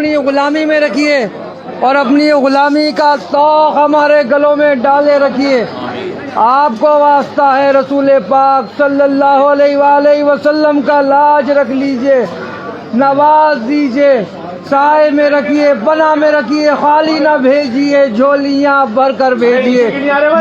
اپنی غلامی میں رکھیے اور اپنی غلامی کا طوق ہمارے گلوں میں ڈالے رکھیے۔ آپ کو واسطہ ہے رسول پاک صلی اللہ علیہ وآلہ وسلم کا لاج رکھ لیجئے، نواز دیجئے، سائے میں رکھیے، پناہ میں رکھیے، خالی نہ بھیجیے، جھولیاں بھر کر بھیجیے۔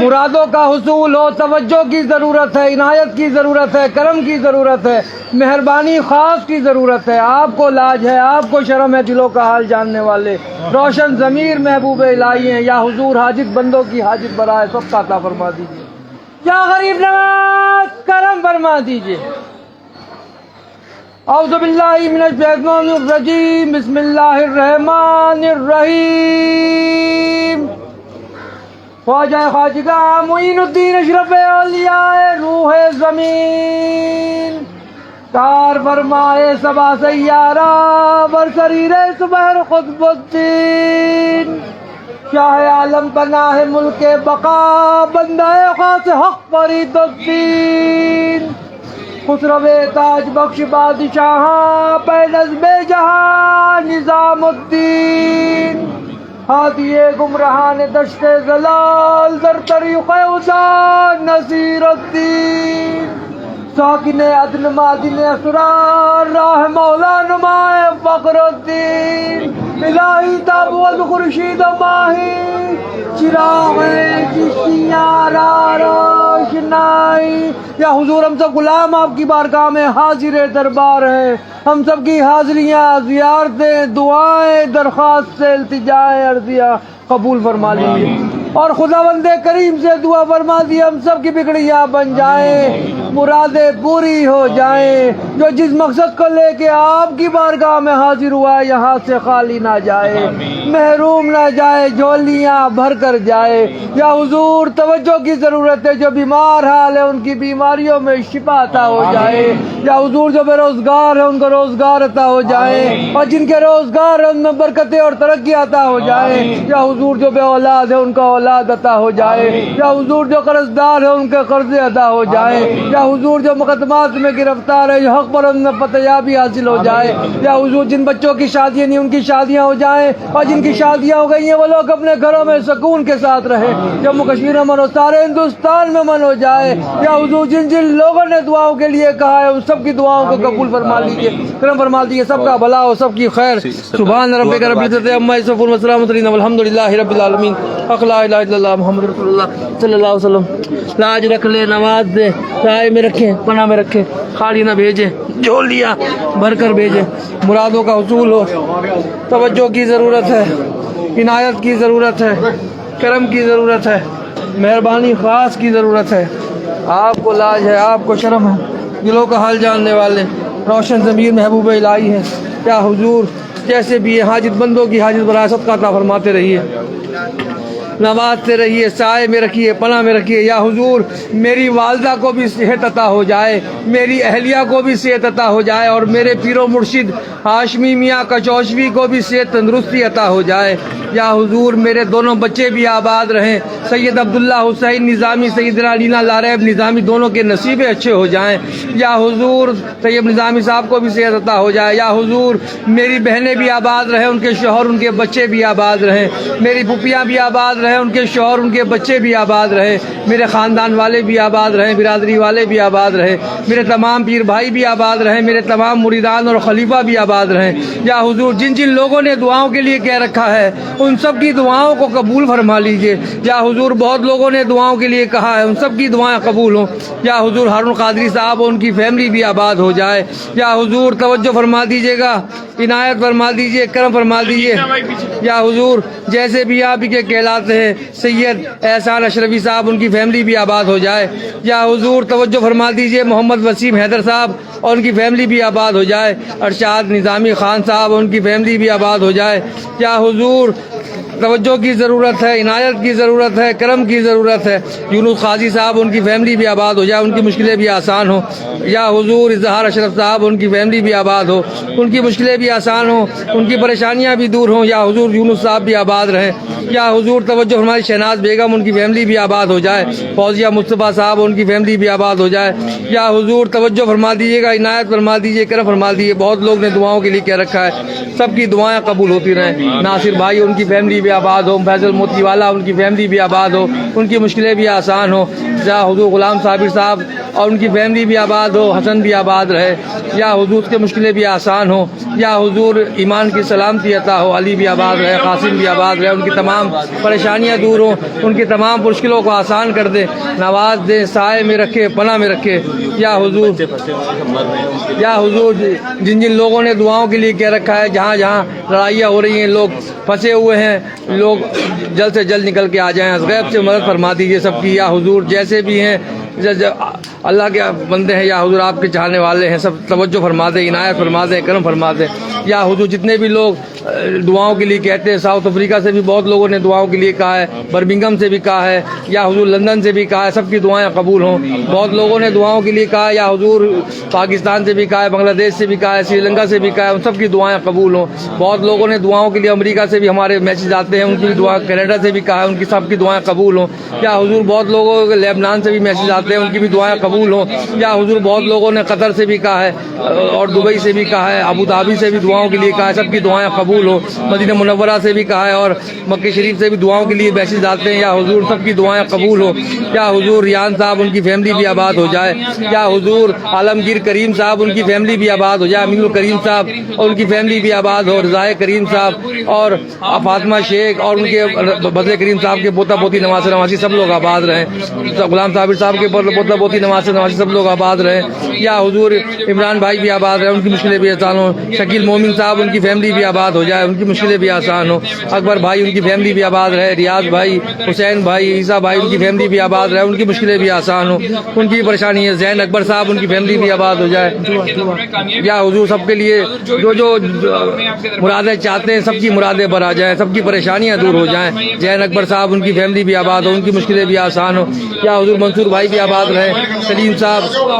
مرادوں کا حصول ہو، توجہ کی ضرورت ہے، عنایت کی ضرورت ہے، کرم کی ضرورت ہے، مہربانی خاص کی ضرورت ہے۔ آپ کو لاج ہے، آپ کو شرم ہے، دلوں کا حال جاننے والے روشن ضمیر محبوب الہی ہیں۔ یا حضور حاجت بندوں کی حاجت برائے سب کا عطا فرما دیجیے، یا غریب نواز کرم فرما دیجیے۔ اعوذ باللہ من الشیطان الرجیم، بسم اللہ الرحمن الرحیم۔ خواجہ خواجگاہ معین الدین اشرف اولیاء روح زمین، کار فرمائے سبا سیارہ برسریر سبحر قطب الدین، شاہ عالم پناہ ملک بقا بندہ خاص حق فرید الدین، خسرو تاج بخش بادشاہ پہ نظم جہاں نظام الدین، ہادی گمراہان دشت زلال در طریق خدا نصیر الدین، ساکن عدن معدن اسرار راہ مولا نمائے فخر الدین، الہی تابوت خورشید ماہی چراغ چشتیاں را روشنائی۔ یا حضور ہم سب غلام آپ کی بارگاہ میں حاضر دربار ہیں، ہم سب کی حاضریاں، زیارتیں، دعائیں، درخواست سے التجائیں، عرضیہ قبول فرما لیجیے اور خداوند کریم سے دعا فرما دی ہم سب کی بگڑیاں بن جائیں، مرادیں پوری ہو جائیں۔ جو جس مقصد کو لے کے آپ کی بارگاہ میں حاضر ہوا ہے یہاں سے خالی نہ جائے، محروم نہ جائے، جھولیاں بھر کر جائے۔ یا حضور توجہ کی ضرورت ہے، جو بیمار حال ہے ان کی بیماریوں میں شفا عطا ہو جائے۔ یا حضور جو بے روزگار ہے ان کو روزگار عطا ہو جائے، اور جن کے روزگار ہے ان میں برکتیں اور ترقی عطا ہو جائے۔ یا حضور جو بے اولاد ہے ان کا اولاد عطا ہو جائے۔ یا حضور جو قرض دار ہے ان کے قرض ادا ہو جائے۔ یا حضور جو مقدمات میں گرفتار ہے حق پر ان میں فتحیابی حاصل ہو جائے۔ یا حضور جن بچوں کی شادیاں نہیں ان کی شادیاں ہو جائیں، اور جن کی شادیاں ہو گئی ہیں وہ لوگ اپنے گھروں میں سکون کے ساتھ رہے، جموں کشمیر میں من ہو، سارے ہندوستان میں من ہو جائے۔ یا حضور جن جن لوگوں نے دعاؤں کے لیے کہا ہے ان سب کی دعاؤں کو قبول فرما لیجیے، کرم فرما دیجیے، سب کا بھلا ہو، سب کی خیر۔ سبحان ربک رب العزت عما یصفون وسلام علی والحمد للہ رب العالمین۔ لا الہ الا اللہ محمد رسول اللہ صلی اللہ علیہ وسلم۔ لاج رکھ لے، نواز دے، سائے میں رکھے، پناہ میں رکھے، خالی نہ بھیجے، جھولیاں بھر کر بھیجے۔ مرادوں کا حصول ہو، توجہ کی ضرورت ہے، عنایت کی ضرورت ہے، کرم کی ضرورت ہے، مہربانی خاص کی ضرورت ہے۔ آپ کو لاج ہے، آپ کو شرم ہے، دلوں کا حال جاننے والے روشن ضمیر محبوب الہی ہیں۔ کیا حضور جیسے بھی یہ حاجت بندوں کی حاجت برائے سب کا عطا فرماتے رہیے، نوازتے رہیے، سائے میں رکھیے، پناہ میں رکھیے۔ یا حضور میری والدہ کو بھی صحت عطا ہو جائے، میری اہلیہ کو بھی صحت عطا ہو جائے، اور میرے پیر و مرشد ہاشمی میاں کچوشوی کو بھی صحت تندرستی عطا ہو جائے۔ یا حضور میرے دونوں بچے بھی آباد رہیں، سید عبداللہ حسین نظامی، سیدنا علینا لاریب نظامی، دونوں کے نصیبیں اچھے ہو جائیں۔ یا حضور طیب نظامی صاحب کو بھی صحت عطا ہو جائے۔ یا حضور میری بہنیں بھی آباد رہیں، ان کے شوہر ان کے بچے بھی آباد رہیں، میری پھوپھیاں بھی آباد رہیں، ان کے شوہر ان کے بچے بھی آباد رہیں، میرے خاندان والے بھی آباد رہیں، برادری والے بھی آباد رہیں، میرے تمام پیر بھائی بھی آباد رہیں، میرے تمام مریدان اور خلیفہ بھی آباد رہیں۔ یا حضور جن جن لوگوں نے دعاؤں کے لیے کہہ رکھا ہے ان سب کی دعاؤں کو قبول فرما لیجئے۔ یا حضور بہت لوگوں نے دعاؤں کے لیے کہا ہے، ان سب کی دعائیں قبول ہوں۔ یا حضور ہارون قادری صاحب اور ان کی فیملی بھی آباد ہو جائے۔ یا حضور توجہ فرما دیجیے گا، عنایت فرما دیجیے، کرم فرما دیجیے۔ یا حضور جیسے بھی آپ ہی کے کہلاتے ہیں سید احسان اشرفی صاحب، ان کی فیملی بھی آباد ہو جائے۔ یا حضور توجہ فرما دیجیے محمد وسیم حیدر صاحب اور ان کی فیملی بھی آباد ہو جائے، ارشاد نظامی خان صاحب اور ان کی فیملی بھی آباد ہو جائے۔ یا حضور توجہ کی ضرورت ہے، عنایت کی ضرورت ہے، کرم کی ضرورت ہے۔ یونس قاضی صاحب ان کی فیملی بھی آباد ہو جائے، ان کی مشکلیں بھی آسان ہو۔ یا حضور اظہار اشرف صاحب ان کی فیملی بھی آباد ہو، ان کی مشکلیں بھی آسان ہوں، ان کی پریشانیاں بھی دور ہوں۔ یا حضور یونس صاحب بھی آباد رہیں۔ یا حضور توجہ ہماری شہناز بیگم ان کی فیملی بھی آباد ہو جائے، فوزیہ مصطفیٰ صاحب ان کی فیملی بھی آباد ہو جائے۔ یا حضور توجہ فرما دیجیے گا، عنایت فرما دیجیے، کرم فرما دیجیے۔ بہت لوگ نے دعاؤں کے لیے کہہ رکھا ہے، سب کی دعائیں قبول ہوتی رہیں۔ ناصر بھائی ان کی فیملی بھی آباد ہو، فیصل موتی والا ان کی فیملی بھی آباد ہو، ان کی مشکلیں بھی آسان ہو۔ یا حضور غلام صابر صاحب اور ان کی فیملی بھی آباد ہو، حسن بھی آباد رہے۔ یا حضور کے مشکلیں بھی آسان ہو۔ یا حضور ایمان کی سلامتی عطا ہو، علی بھی آباد رہے، قاسم بھی آباد رہے، ان کی تمام پریشانیاں دور ہوں، ان کی تمام مشکلوں کو آسان کر دے، نواز دے، سائے میں رکھے، پناہ میں رکھے۔ یا حضور جن جن لوگوں نے دعاؤں کے لیے کہہ رکھا ہے، جہاں جہاں لڑائیاں ہو رہی ہیں، لوگ پھنسے ہوئے ہیں، لوگ جلد سے جلد نکل کے آ جائیں، از غیب سے مدد فرما دیجیے سب کی۔ یا حضور جیسے بھی ہیں اللہ کے بندے ہیں، یا حضور آپ کے چاہنے والے ہیں، سب توجہ فرما دیں، عنایت فرما دیں، کرم فرما دیں۔ یا حضور جتنے بھی لوگ دعاؤں کے لیے کہتے ہیں، ساؤتھ افریقہ سے بھی بہت لوگوں نے دعاؤں کے لیے کہا ہے، برمنگھم سے بھی کہا ہے، یا حضور لندن سے بھی کہا ہے، سب کی دعائیں قبول ہوں۔ بہت لوگوں نے دعاؤں کے لیے کہا ہے، یا حضور پاکستان سے بھی کہا ہے، بنگلہ دیش سے بھی کہا ہے، سری لنکا سے بھی کہا ہے، ان سب کی دعائیں قبول ہوں۔ بہت لوگوں نے دعاؤں کے لیے امریکہ سے بھی ہمارے میسیج آتے ہیں، ان کی بھی دعا، کینیڈا سے بھی کہا ہے، ان کی سب کی دعائیں قبول ہوں۔ یا حضور بہت لوگوں کے لیبنان سے بھی میسیج آتے ہیں، ان کی بھی دعائیں قبول ہوں۔ یا حضور بہت لوگوں نے قطر سے بھی کہا ہے اور دبئی سے بھی کہا ہے، ابو ظہبی سے بھی دعاؤں کے لیے کہا ہے، سب کی دعائیں قبول ہوں۔ مدینہ منورہ سے بھی کہا ہے اور مکہ شریف سے بھی دعاؤں کے لیے میسیج آتے ہیں۔ یا حضور سب کی دعائیں قبول ہوں۔ یا حضور ریان صاحب ان کی فیملی بھی آباد ہو جائے۔ یا حضور عالمگیر کریم صاحب ان کی فیملی بھی آباد ہو جائے، امین الکریم صاحب اور ان کی فیملی بھی آباد ہو، رضائے کریم صاحب اور فاطمہ شیخ اور ان کے بدل کریم صاحب کے پوتا پوتی نواسی سب لوگ آباد رہیں۔ غلام صابر صاحب کے پوتا پوتی نواسی سب لوگ آباد رہیں۔ یا حضور عمران بھائی بھی آباد رہے، ان کی مشکلیں بھی آسان ہوں۔ شکیل مومن صاحب ان کی فیملی بھی آباد ہو جائے، ان کی مشکلیں بھی آسان ہوں۔ اکبر بھائی ان کی فیملی بھی آباد رہے، ریاض بھائی، حسین بھائی، عیسیٰ بھائی ان کی فیملی بھی آباد رہے، ان کی مشکلیں بھی آسان ہوں، ان کی پریشانی ہے۔ زین اکبر صاحب ان کی فیملی بھی آباد ہو جائے۔ یا حضور سب کے لیے جو مرادیں چاہتے ہیں، سب کی مرادیں بھر آ جائیں، سب کی پریشانیاں دور ہو جائیں۔ زین اکبر صاحب ان کی فیملی بھی آباد ہو، ان کی مشکلیں بھی آسان ہوں۔ یا حضور منصور بھائی بھی آباد رہے،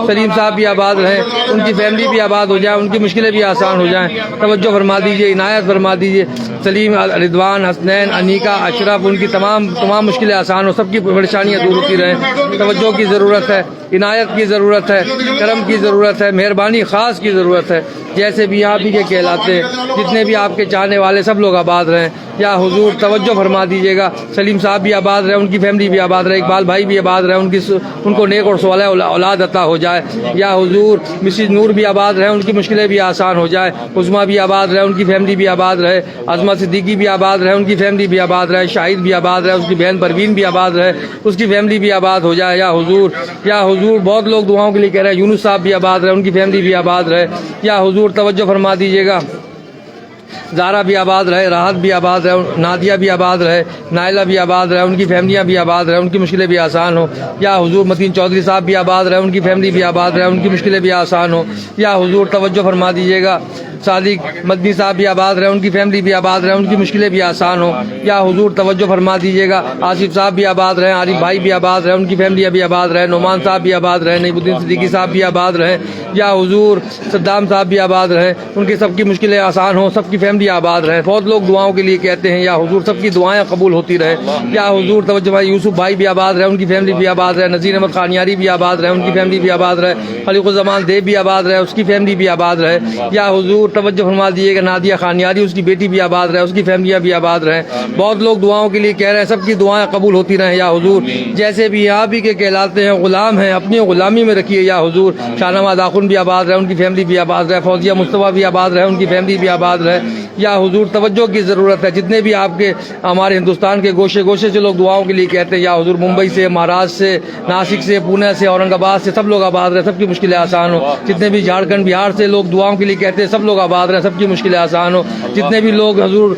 سلیم صاحب بھی آباد رہیں، ان کی فیملی بھی آباد ہو جائے، ان کی مشکلیں بھی آسان ہو جائیں۔ توجہ فرما دیجیے، عنایت فرما دیجیے۔ سلیم، رضوان، حسنین، انیکا، اشرف ان کی تمام مشکلیں آسان ہو، سب کی پریشانیاں دور ہوتی رہیں۔ توجہ کی ضرورت ہے، عنایت کی ضرورت ہے، کرم کی ضرورت ہے، مہربانی خاص کی ضرورت ہے۔ جیسے بھی آپ ہی کے کہلاتے، جتنے بھی آپ کے چاہنے والے سب لوگ آباد رہیں۔ یا حضور توجہ فرما دیجیے گا، سلیم صاحب بھی آباد رہے، ان کی فیملی بھی آباد رہے، اقبال بھائی بھی آباد رہے، ان کو نیک اور صالح اولاد عطا ہو جائے۔ یا حضور مسز نور بھی آباد رہے، ان کی مشکلیں بھی آسان ہو جائے۔ عظمیٰ بھی آباد رہے، ان کی فیملی بھی آباد رہے۔ عظمت صدیقی بھی آباد رہے، ان کی فیملی بھی آباد رہے۔ شاہد بھی آباد رہے، اس کی بہن پروین بھی آباد رہے، اس کی فیملی بھی آباد ہو جائے۔ یا حضور بہت لوگ دعاؤں کے لیے کہہ رہے ہیں، یونس صاحب بھی آباد رہے، ان کی فیملی بھی آباد رہے۔ یا حضور توجہ فرما دیجیے گا، زارا بھی آباد رہے، راحت بھی آباد رہے، نادیہ بھی آباد رہے، نائلہ بھی آباد رہے، ان کی فیملیاں بھی آباد رہے، ان کی مشکلیں بھی آسان ہوں۔ یا حضور متین چودھری صاحب بھی آباد رہے، ان کی فیملی بھی آباد رہے، ان کی مشکلیں بھی آسان ہوں۔ یا حضور توجہ فرما دیجیے گا، صادق مدنی صاحب بھی آباد رہے، ان کی فیملی بھی آباد رہے، ان کی مشکلیں بھی آسان ہوں۔ یا حضور توجہ فرما دیجیے گا، آصف صاحب بھی آباد رہے، عارف بھائی بھی آباد رہے، ان کی فیملیاں بھی آباد رہے، نعمان صاحب بھی آباد رہے، نعیم الدین صدیقی صاحب بھی آباد رہے۔ یا حضور صدام صاحب بھی آباد رہے، ان کی سب کی مشکلیں آسان ہوں، سب کی فیملی آباد رہے۔ بہت لوگ دعاؤں کے لیے کہتے ہیں، یا حضور سب کی دعائیں قبول ہوتی رہے۔ یا حضور توجہ بھائی، یوسف بھائی بھی آباد رہے، ان کی فیملی بھی آباد رہے، نذیر احمد خانیاری بھی آباد رہے، ان کی فیملی بھی آباد رہے، خلیق الزمان دیو بھی آباد رہے، اس کی فیملی بھی آباد رہے۔ یا حضور توجہ فرما دیجیے کہ نادیہ خانیاری، اس کی بیٹی بھی آباد رہے، اس کی فیملیاں بھی آباد رہیں۔ بہت لوگ دعاؤں کے لیے کہہ رہے ہیں، سب کی دعائیں قبول ہوتی رہیں۔ یا حضور جیسے بھی آپ ہی کے کہلاتے ہیں، غلام ہیں، اپنی غلامی میں رکھیے۔ یا حضور شاہ نواز آخن بھی آباد رہے، ان کی فیملی بھی آباد رہے، فوزیہ مصطفیٰ بھی آباد رہے، ان کی فیملی بھی آباد رہے۔ یا حضور توجہ کی ضرورت ہے، جتنے بھی آپ کے ہمارے ہندوستان کے گوشے گوشے سے لوگ دعاؤں کے لیے کہتے ہیں، یا حضور ممبئی سے، مہاراشٹر سے، ناسک سے، پونے سے، اورنگ آباد سے سب لوگ آباد رہے، سب کی مشکلیں آسان ہوں۔ جتنے بھی جھارکھنڈ، بہار سے لوگ دعاؤں کے لیے کہتے ہیں، سب لوگ لوگ آباد رہیں, سب کی مشکلیں آسان ہو. جتنے بھی لوگ حضور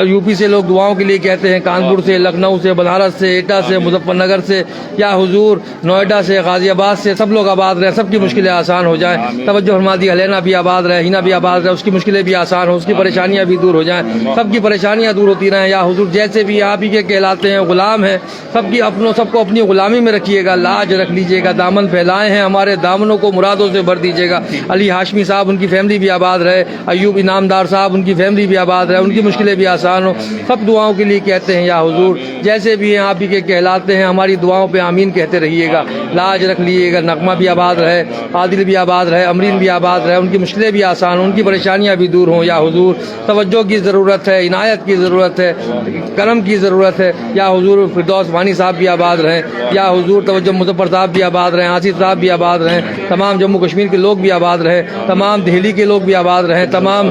یو پی سے لوگ دعاؤں کے لیے کہتے ہیں, کانپور سے, لکھنؤ سے, بنارس سے, ایٹا سے, مظفر نگر سے, یا حضور نوئیڈا سے, غازی آباد سے, سب لوگ آباد رہیں, سب کی مشکلیں آسان ہو جائیں. توجہ فرما دی. ہلینا بھی آباد رہے, ہینا بھی آباد رہے, اس کی مشکلیں بھی آسان ہو, اس کی پریشانیاں بھی دور ہو جائیں, سب کی پریشانیاں دور ہوتی رہیں. یا حضور جیسے بھی آپ ہی کے کہلاتے ہیں, غلام ہیں, سب کو اپنی غلامی میں رکھیے گا, لاج رکھ لیجیے گا. دامن پھیلائے ہیں ہمارے, دامنوں کو مرادوں سے بھر دیجیے گا. علی ہاشمی صاحب, ان کی فیملی بھی آباد رہے. ایوب انعامدار صاحب, ان کی فیملی بھی آباد رہے, ان کی مشکلیں بھی آسان ہو. سب دعاؤں کے لیے کہتے ہیں یا حضور جیسے بھی ہیں آپ ہی کے کہلاتے ہیں, ہماری دعاؤں پہ آمین کہتے رہیے گا. لاج رکھ لیجیے گا. نغمہ بھی آباد رہے, عادل بھی آباد رہے, امرین بھی آباد رہے, ان کی مشکلیں بھی آسان ہوں, ان کی پریشانیاں بھی دور ہوں. یا حضور توجہ کی ضرورت ہے, عنایت کی ضرورت ہے, کرم کی ضرورت ہے. یا حضور فردوس وانی صاحب بھی آباد رہیں. یا حضور توجہ مظفر صاحب بھی آباد رہیں, آصف صاحب بھی آباد رہیں, تمام جموں کشمیر کے لوگ بھی آباد رہیں, تمام دہلی کے لوگ بھی آباد رہیں, تمام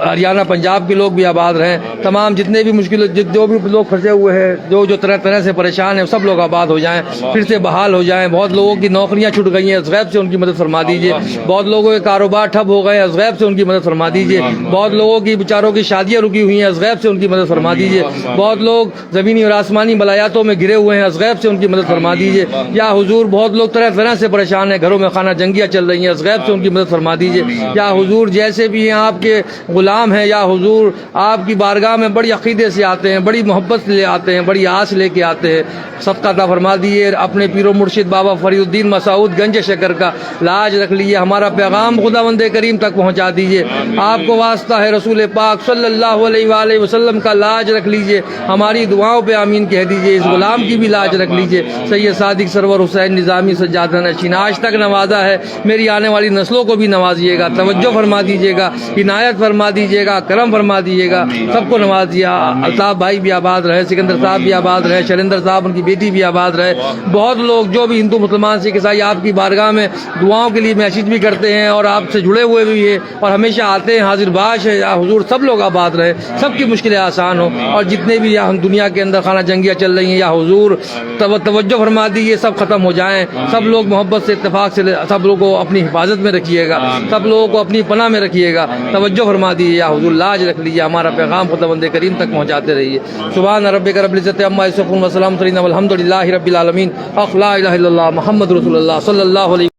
ہریانہ پنجاب کے لوگ بھی آباد رہیں, تمام جتنے بھی مشکل جو بھی لوگ پھنسے ہوئے ہیں, جو طرح طرح سے پریشان ہیں, سب لوگ آباد ہو جائیں, پھر سے بحال ہو جائیں. بہت لوگوں کی نوکریاں چھوٹ گئی ہیں, غیب سے ان کی مدد فرما دیجیے. بہت لوگوں کے کاروبار ٹھپ ہو گئے ہیں, غیب سے ان کی مدد فرما دیجیے. بہت لوگوں کی بیچاروں کی شادیاں رکی ہوئی ہیں, غیب سے ان کی مدد فرما دیجیے. بہت لوگ زمینی اور آسمانی بلایاتوں میں گرے ہوئے ہیں, غیب سے ان کی مدد فرما دیجیے. یا حضور بہت لوگ طرح طرح سے پریشان ہیں, گھروں میں خانہ جنگیاں چل رہی ہیں, غیب سے ان کی مدد فرما دیجیے. یا حضور جیسے بھی ہیں آپ کے غلام ہیں, یا حضور آپ کی بارگاہ میں بڑی عقیدے سے آتے ہیں, بڑی محبت سے لے آتے ہیں, بڑی آس لے کے آتے ہیں, صدقہ عطا فرما دیجیے. اپنے پیر و مرشد بابا فرید الدین مسعود گنج شکر کا لاج رکھ لیجیے. ہمارا پیغام خداوند کریم تک پہنچا دیجیے. آپ کو واسطہ ہے رسول پاک صلی اللہ علیہ وآلہ وسلم کا لاج رکھ لیجیے. ہماری دعاؤں پہ آمین کہہ دیجیے. اس غلام کی بھی لاج رکھ لیجیے. سید صادق سرور حسین نظامی سجادہ نشین آج تک نوازا ہے, میری آنے والی نسلوں کو بھی نوازیے گا. توجہ فرما دیجیے گا, عنایت فرما دیجیے گا, کرم فرما دیجیے گا, سب کو نوازیے. الطاف بھائی بھی آباد رہے, سکندر صاحب بھی آباد رہے, شریندر صاحب ان کی بیٹی بھی آباد رہے. بہت لوگ جو بھی ہندو مسلمان سکھ عیسائی آپ کی بارگاہ میں دعاؤں کے لیے میسج بھی کرتے ہیں, اور آپ سے جڑے ہوئے بھی ہیں, اور ہمیشہ آتے ہیں, حاضر باش ہے. یا حضور سب لوگ آباد رہے, سب کی مشکلیں آسان ہوں, اور جتنے بھی دنیا کے اندر خانہ جنگیاں چل رہی ہیں, یا حضور توجہ فرما دیجیے, سب ختم ہو جائیں. سب لوگ محبت سے اتفاق سے سب لوگوں کو اپنی حفاظت میں رکھیے گا, سب لوگوں کو اپنی پناہ میں رکھیے گا. توجہ فرما دیجیے. یا حضور لاج رکھ لیجیے. ہمارا پیغام خداوند کریم تک پہنچاتے رہیے. سبحان ربک رب العزت عما یصفون وسلام والحمد للہ رب العالمین. لا الہ الا اللہ محمد رسول اللہ صلی اللہ علیہ